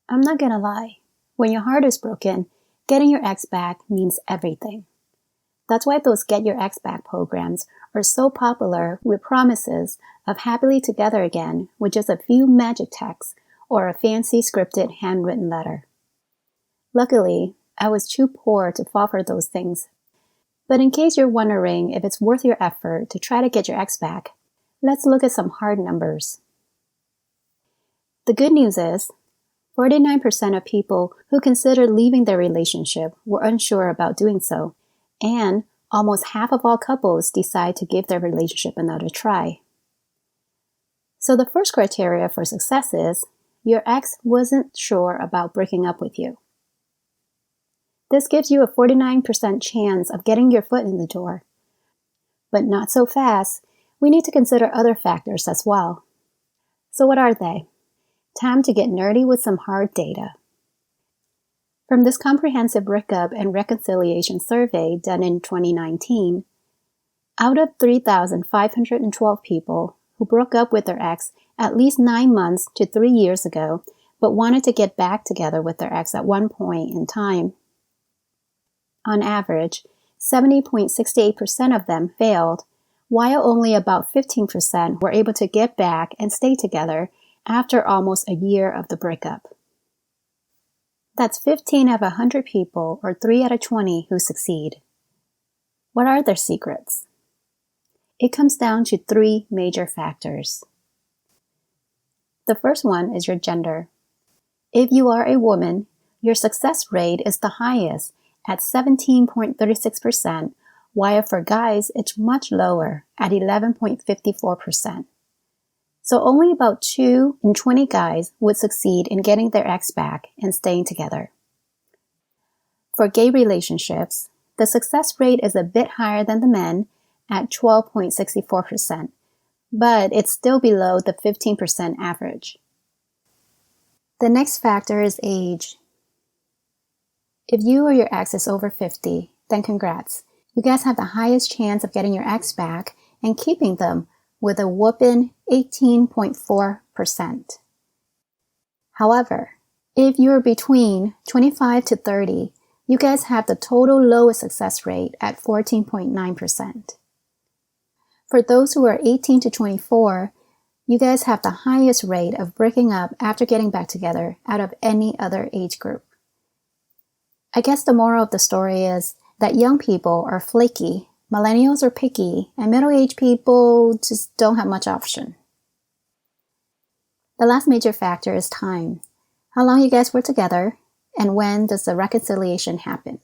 I'm not gonna lie, when your heart is broken, getting your ex back means everything. That's why those Get Your Ex Back programs are so popular with promises of happily together again with just a few magic texts or a fancy scripted handwritten letter. Luckily, I was too poor to fall for those things. But in case you're wondering if it's worth your effort to try to get your ex back, let's look at some hard numbers. The good news is, 49% of people who considered leaving their relationship were unsure about doing so, and almost half of all couples decide to give their relationship another try. So the first criteria for success is, your ex wasn't sure about breaking up with you. This gives you a 49% chance of getting your foot in the door. But not so fast. We need to consider other factors as well. So what are they? Time to get nerdy with some hard data. From this comprehensive breakup and reconciliation survey done in 2019, out of 3,512 people who broke up with their ex at least 9 months to 3 years ago, but wanted to get back together with their ex at one point in time, on average, 70.68% of them failed, while only about 15% were able to get back and stay together after almost a year of the breakup. That's 15 out of 100 people, or 3 out of 20, who succeed. What are their secrets? It comes down to 3 major factors. The first one is your gender. If you are a woman, your success rate is the highest at 17.36%, while for guys it's much lower at 11.54%. So only about 2 in 20 guys would succeed in getting their ex back and staying together. For gay relationships, the success rate is a bit higher than the men at 12.64%, but it's still below the 15% average. The next factor is age. If you or your ex is over 50, then congrats. You guys have the highest chance of getting your ex back and keeping them with a whopping 18.4%. However, if you're between 25 to 30, you guys have the total lowest success rate at 14.9%. For those who are 18 to 24, you guys have the highest rate of breaking up after getting back together out of any other age group. I guess the moral of the story is that young people are flaky, millennials are picky, and middle-aged people just don't have much option. The last major factor is time. How long you guys were together, and when does the reconciliation happen?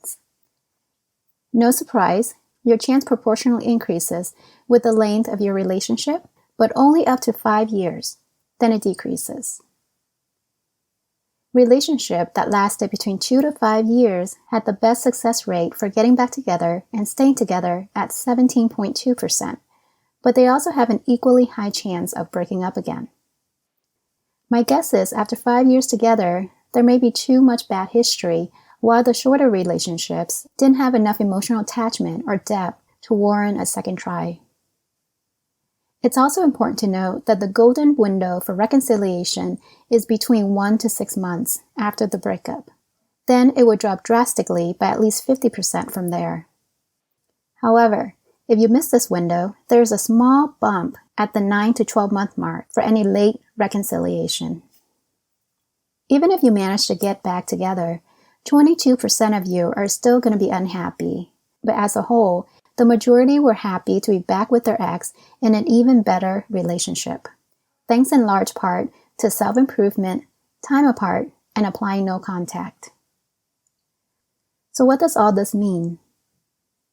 No surprise, your chance proportionally increases with the length of your relationship, but only up to 5 years. Then it decreases. Relationship that lasted between 2 to 5 years had the best success rate for getting back together and staying together at 17.2%, but they also have an equally high chance of breaking up again. My guess is after 5 years together, there may be too much bad history, while the shorter relationships didn't have enough emotional attachment or depth to warrant a second try. It's also important to note that the golden window for reconciliation is between 1 to 6 months after the breakup. Then it would drop drastically by at least 50% from there. However, if you miss this window, there is a small bump at the 9 to 12 month mark for any late reconciliation. Even if you manage to get back together, 22% of you are still going to be unhappy, but as a whole, the majority were happy to be back with their ex in an even better relationship, thanks in large part to self-improvement, time apart, and applying no contact. So what does all this mean?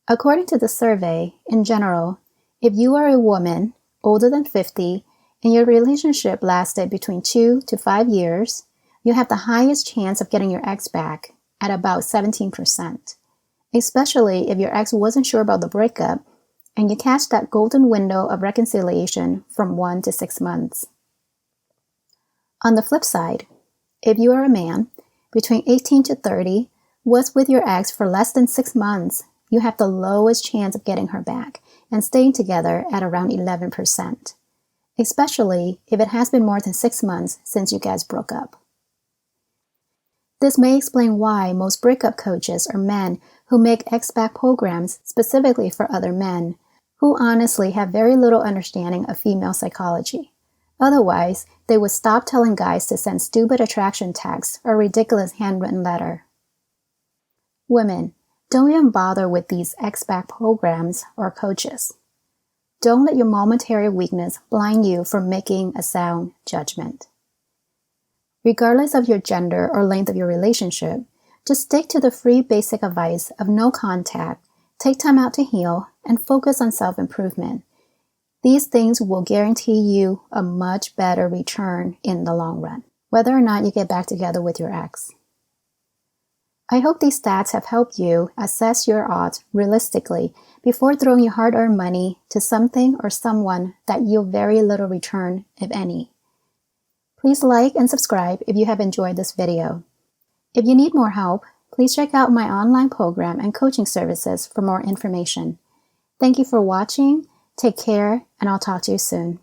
According to the survey, in general, if you are a woman older than 50 and your relationship lasted between 2 to 5 years, you have the highest chance of getting your ex back at about 17%. Especially if your ex wasn't sure about the breakup and you catch that golden window of reconciliation from 1 to 6 months. On the flip side, if you are a man between 18 to 30, was with your ex for less than 6 months, you have the lowest chance of getting her back and staying together at around 11%, especially if it has been more than 6 months since you guys broke up. This may explain why most breakup coaches are men who make X-back programs specifically for other men, who honestly have very little understanding of female psychology. Otherwise, they would stop telling guys to send stupid attraction texts or ridiculous handwritten letter. Women, don't even bother with these X-back programs or coaches. Don't let your momentary weakness blind you from making a sound judgment. Regardless of your gender or length of your relationship, just stick to the free basic advice of no contact, take time out to heal, and focus on self-improvement. These things will guarantee you a much better return in the long run, whether or not you get back together with your ex. I hope these stats have helped you assess your odds realistically before throwing your hard-earned money to something or someone that yield very little return, if any. Please like and subscribe if you have enjoyed this video. If you need more help, please check out my online program and coaching services for more information. Thank you for watching, take care, and I'll talk to you soon.